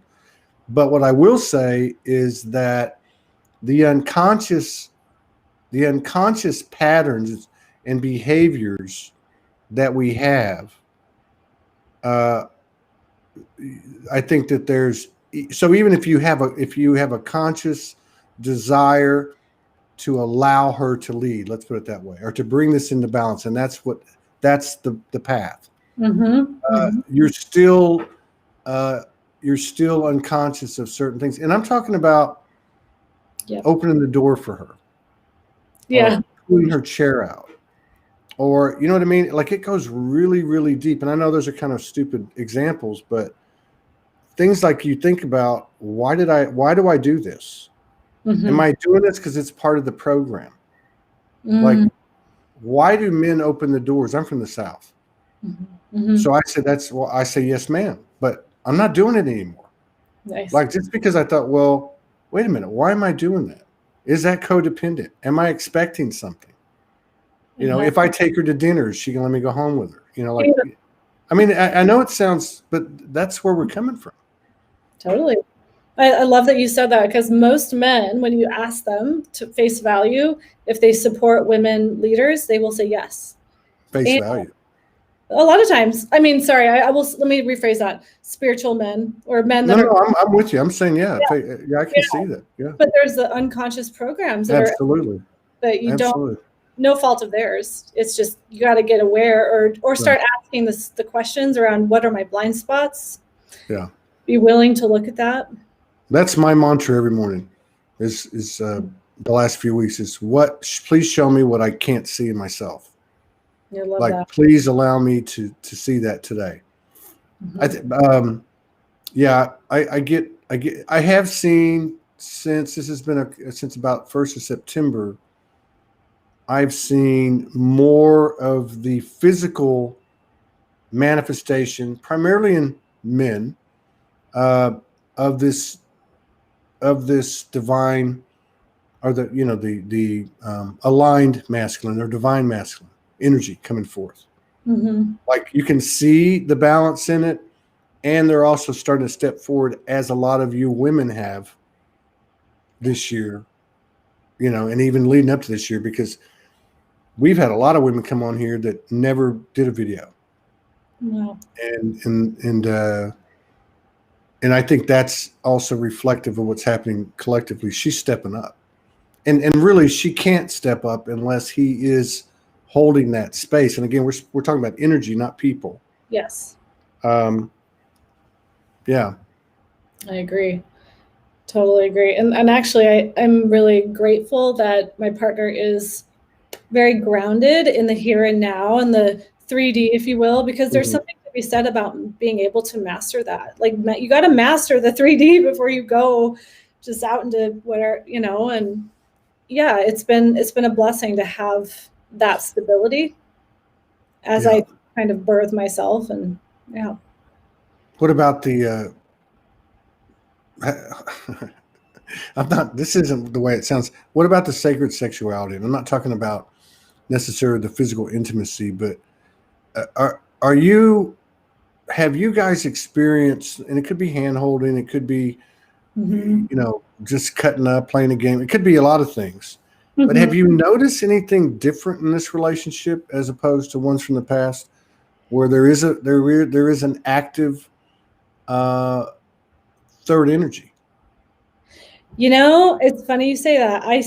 But what I will say is that the unconscious patterns and behaviors that we have, I think that so even if you have a conscious desire to allow her to lead, let's put it that way, or to bring this into balance, and that's the path. You're still unconscious of certain things, and I'm talking about opening the door for her, pulling her chair out, or you know what I mean. Like, it goes really, really deep, and I know those are kind of stupid examples, but things like you think about, why do I do this? Am I doing this because it's part of the program? Like, why do men open the doors? I'm from the South. So I say, yes, ma'am, but I'm not doing it anymore. Nice. Like, just because I thought, well, wait a minute, why am I doing that? Is that codependent? Am I expecting something? If I take her to dinner, is she gonna let me go home with her? I mean, I know it sounds, but that's where we're coming from. Totally. I love that you said that, because most men, when you ask them to face value, if they support women leaders, they will say yes. Face value. A lot of times, I mean, sorry, let me rephrase that. Spiritual men or men that I'm with you. I'm saying, I can see that. Yeah. But there's the unconscious programs that that you don't, no fault of theirs. It's just, you got to get aware or start asking the questions around, what are my blind spots? Yeah. Be willing to look at that. That's my mantra every morning. Is the last few weeks is, please show me what I can't see in myself. I love that. Please allow me to see that today. I have seen, since this has been since about 1st of September, I've seen more of the physical manifestation, primarily in men, of this divine, or the aligned masculine or divine masculine energy coming forth. Like, you can see the balance in it, and they're also starting to step forward, as a lot of you women have this year, and even leading up to this year, because we've had a lot of women come on here that never did a video. Wow. And I think that's also reflective of what's happening collectively. She's stepping up, and really, she can't step up unless he is holding that space. And again, we're talking about energy, not people. Yes. Yeah. I agree. Totally agree. And actually, I'm really grateful that my partner is very grounded in the here and now, and the 3D, if you will, because there's something to be said about being able to master that. Like, you got to master the 3D before you go just out into where, and yeah, it's been a blessing to have that stability as I kind of birth myself. And yeah. What about the, this isn't the way it sounds. What about the sacred sexuality? And I'm not talking about necessarily the physical intimacy, but have you guys experienced, and it could be hand holding, it could be Mm-hmm. Just cutting up, playing a game. It could be a lot of things. Mm-hmm. But have you noticed anything different in this relationship as opposed to ones from the past, where there is an active third energy? It's funny you say that. I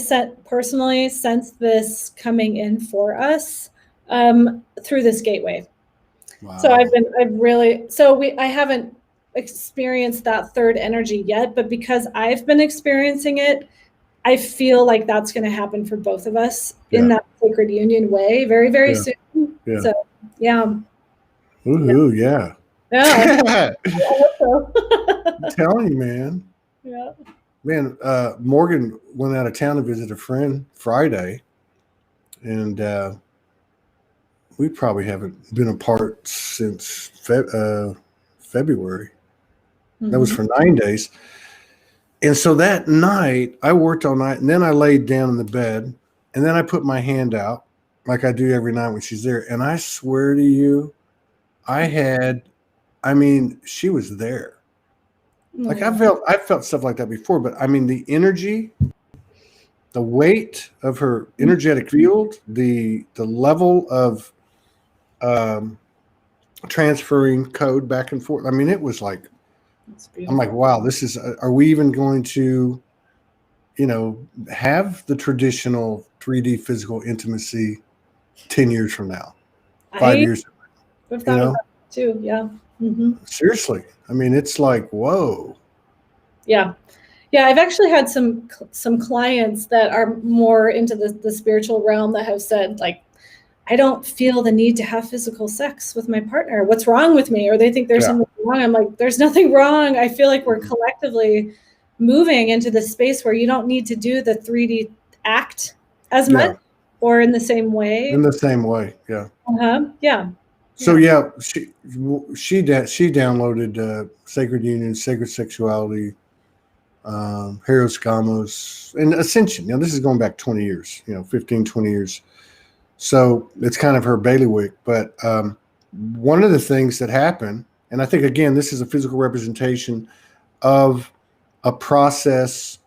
personally sensed this coming in for us through this gateway. Wow. So I haven't experienced that third energy yet, but because I've been experiencing it, I feel like that's going to happen for both of us in that sacred union way very, very soon. Yeah. So, yeah. Ooh, yeah. Yeah. I hope so. I'm telling you, man. Yeah. Man, Morgan went out of town to visit a friend Friday, and we probably haven't been apart since February. Mm-hmm. That was for 9 days. And so that night, I worked all night, and then I laid down in the bed, and then I put my hand out like I do every night when she's there. And I swear to you, she was there. Like I felt stuff like that before, but I mean, the energy, the weight of her energetic field, the level of transferring code back and forth. I mean, it was like, I'm like, wow, are we even going to, have the traditional 3D physical intimacy 10 years from now, 5 years from now, thought about that too. Yeah. Mm-hmm. Seriously. I mean, it's like, whoa. Yeah. Yeah. I've actually had some clients that are more into the spiritual realm that have said, like, I don't feel the need to have physical sex with my partner. What's wrong with me? Or they think there's something wrong. I'm like, there's nothing wrong. I feel like we're collectively moving into the space where you don't need to do the 3D act as much or in the same way. In the same way. Yeah. Yeah. So she downloaded Sacred Union, Sacred Sexuality, Heros Gamos, and Ascension. This is going back 20 years, 15, 20 years. So it's kind of her bailiwick. But one of the things that happened, and I think, again, this is a physical representation of a process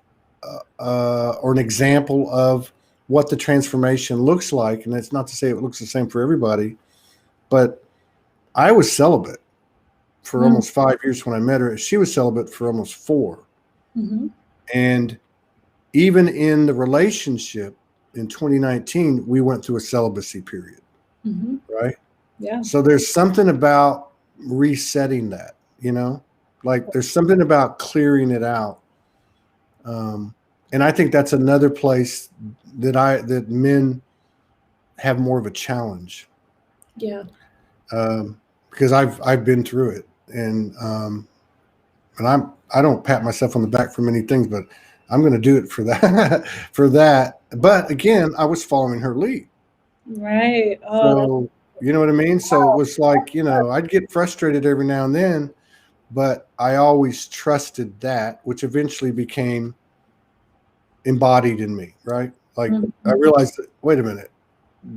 or an example of what the transformation looks like. And it's not to say it looks the same for everybody, but I was celibate for almost 5 years when I met her. She was celibate for almost 4. Mm-hmm. And even in the relationship in 2019, we went through a celibacy period, right? Yeah. So there's something about resetting that, like there's something about clearing it out. And I think that's another place that men have more of a challenge. Yeah. Because I've been through it, and I don't pat myself on the back for many things, but I'm going to do it for that. But again, I was following her lead. Right. So you know what I mean? So it was like, I'd get frustrated every now and then, but I always trusted that, which eventually became embodied in me, right? Like I realized that, wait a minute,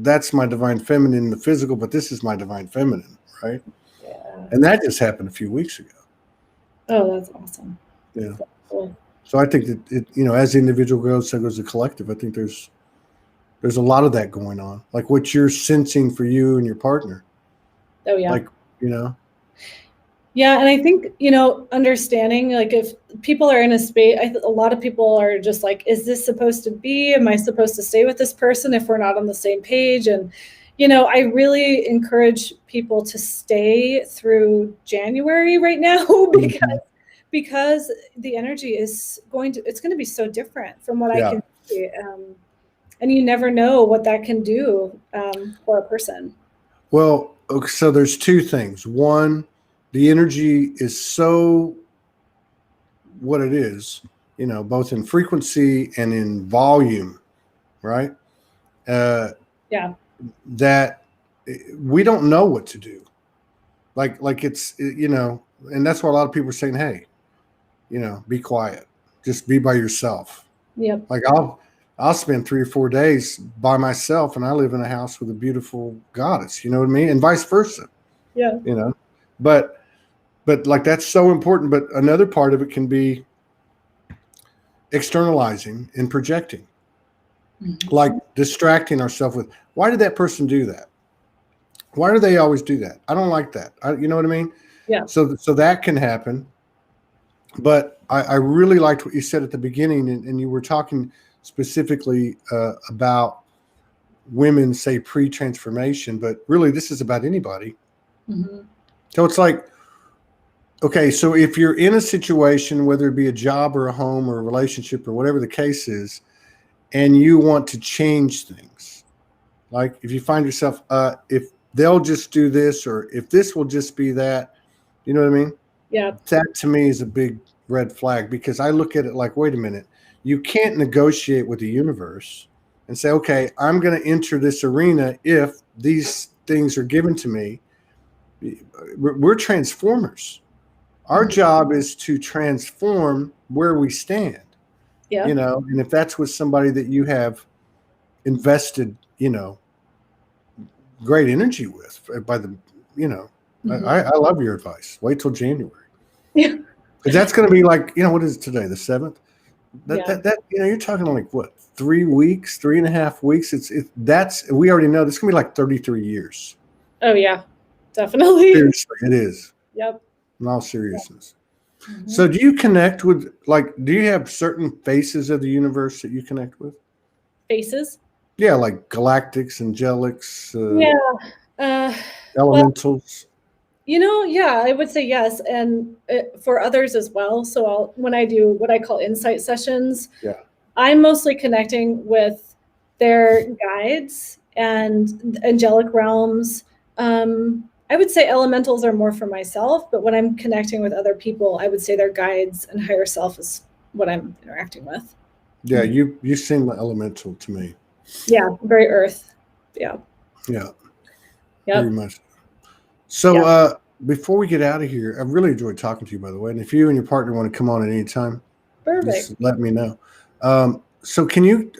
that's my divine feminine in the physical, but this is my divine feminine, right? Yeah. And that just happened a few weeks ago. Oh, that's awesome. Yeah. That's cool. So I think that as the individual grows, so goes the collective. I think there's a lot of that going on, like what you're sensing for you and your partner. Oh yeah. Like, Yeah, and I think, understanding, like, if people are in a space, a lot of people are just like, is this supposed to be? Am I supposed to stay with this person if we're not on the same page? And, I really encourage people to stay through January right now because the energy is going to be so different from what I can see. And you never know what that can do for a person. Well, so there's two things. One, the energy is so what it is, both in frequency and in volume, right? That we don't know what to do. Like it's, and that's why a lot of people are saying, hey, be quiet, just be by yourself. Yep. Like I'll spend 3 or 4 days by myself, and I live in a house with a beautiful goddess, you know what I mean? And vice versa. Yeah. But like, that's so important. But another part of it can be, externalizing and projecting, Mhm. like distracting ourselves with, why did that person do that? Why do they always do that? I don't like that. You know what I mean? Yeah. So that can happen. But I really liked what you said at the beginning, and you were talking specifically about women, say pre-transformation, but really this is about anybody. Mhm. So it's like, okay, so if you're in a situation, whether it be a job or a home or a relationship or whatever the case is, and you want to change things, like if you find yourself, if they'll just do this, or if this will just be that, you know what I mean? Yeah. That to me is a big red flag, because I look at it like, wait a minute, you can't negotiate with the universe and say, okay, I'm going to enter this arena if these things are given to me. We're transformers. Our Mhm. job is to transform where we stand, Yeah. you know, and if that's with somebody that you have invested, you know, great energy with by the, you know, Mhm. I love your advice. Wait till January. Yeah. Because that's going to be like, you know, what is it today? The 7th? Yeah. That, you know, you're talking like what, 3 weeks, 3.5 weeks. That's, we already know this is going to be like 33 years. Oh yeah. Definitely. Seriously, it is. Yep. In all seriousness. Mhm. So do you connect with, like, do you have certain faces of the universe that you connect with? Faces. Yeah, like galactics, angelics, Yeah. Uh, well, elementals. yeah, I would say yes, and for others as well. So when I do what I call insight sessions, Yeah. I'm mostly connecting with their guides and angelic realms. I would say elementals are more for myself, but when I'm connecting with other people, I would say their guides and higher self is what I'm interacting with. Yeah, you seem like elemental to me. Yeah, very earth. Yeah. Yeah, very Yep. much. So Yeah. before we get out of here, I really enjoyed talking to you, by the way. And if you and your partner want to come on at any time, Perfect. just let me know. So can you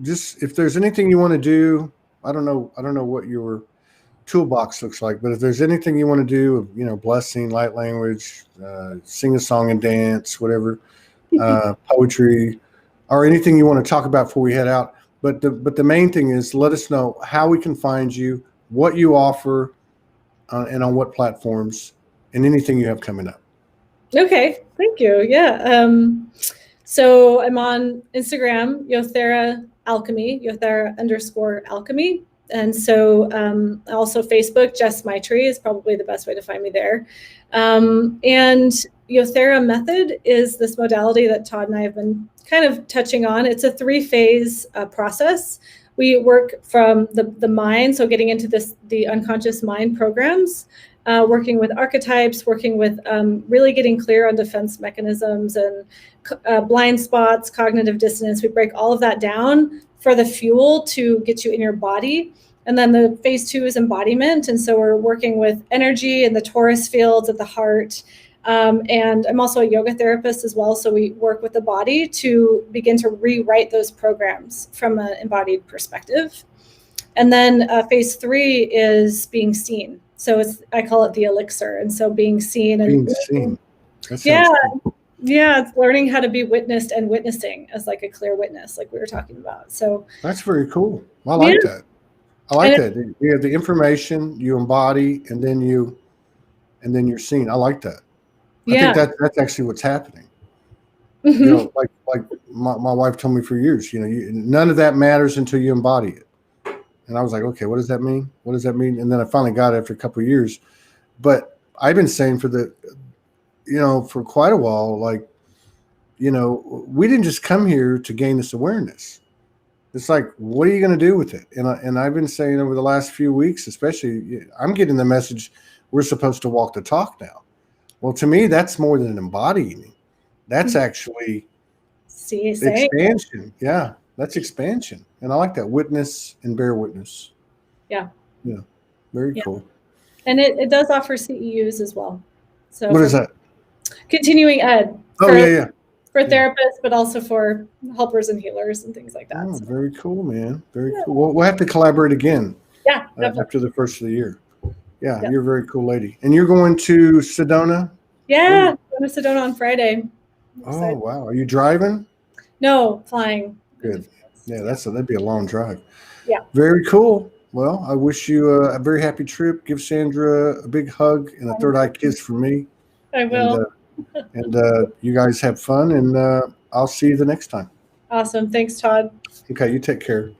just, if there's anything you want to do, I don't know what your toolbox looks like, but if there's anything you want to do, you know, blessing, light language, sing a song and dance, whatever, poetry, or anything you want to talk about before we head out. But the main thing is, let us know how we can find you, what you offer, and on what platforms, and anything you have coming up. Okay, thank you. Yeah. So I'm on Instagram, Yothera Alchemy, Yothera_alchemy. And so also Facebook, Jess Maitri is probably the best way to find me there. And Yothera method is this modality that Todd and I have been kind of touching on. It's a 3-phase process. We work from the mind, so getting into the unconscious mind programs, working with archetypes, working with really getting clear on defense mechanisms and blind spots, cognitive dissonance. We break all of that down for the fuel to get you in your body. And then the phase 2 is embodiment. And so we're working with energy and the torus fields of the heart. And I'm also a yoga therapist as well. So we work with the body to begin to rewrite those programs from an embodied perspective. And then phase 3 is being seen. So I call it the elixir. And so being seen and Being seen. That sounds yeah, cool. yeah, it's learning how to be witnessed and witnessing as like a clear witness, like we were talking about. So That's very cool. I yeah, like that. I like that. You have the information, you embody, and then you're seen. I like that. I think yeah. that's actually what's happening. You Mhm. know, like my wife told me for years, you know, none of that matters until you embody it. And I was like, okay, what does that mean? What does that mean? And then I finally got it after a couple of years. But I've been saying for quite a while, like, you know, we didn't just come here to gain this awareness. It's like, what are you going to do with it? And I've been saying over the last few weeks, especially, I'm getting the message we're supposed to walk the talk now. Well, to me, that's more than an embodying. That's actually See, saying expansion. Yeah, that's expansion. And I like that. Witness and bear witness. yeah, Yeah, very yeah. cool. And it does offer CEUs as well. So What for is that? continuing ed Oh, yeah. for Yeah. therapists, but also for helpers and healers and things like that. Oh, So, very cool, man. Very yeah. cool. Well, we'll have to collaborate again Yeah, definitely. after the first of the year. Yeah, Yeah. you're a very cool lady. And you're going to Sedona? Yeah, going to Sedona on Friday. I'm Oh, excited. wow. Are you driving? No, flying. Good. Yeah, that'd be a long drive. Yeah. Very cool. Well, I wish you a very happy trip. Give Sandra a big hug and a third eye kiss from me. I will. And you guys have fun, and I'll see you the next time. Awesome. Thanks, Todd. Okay, you take care.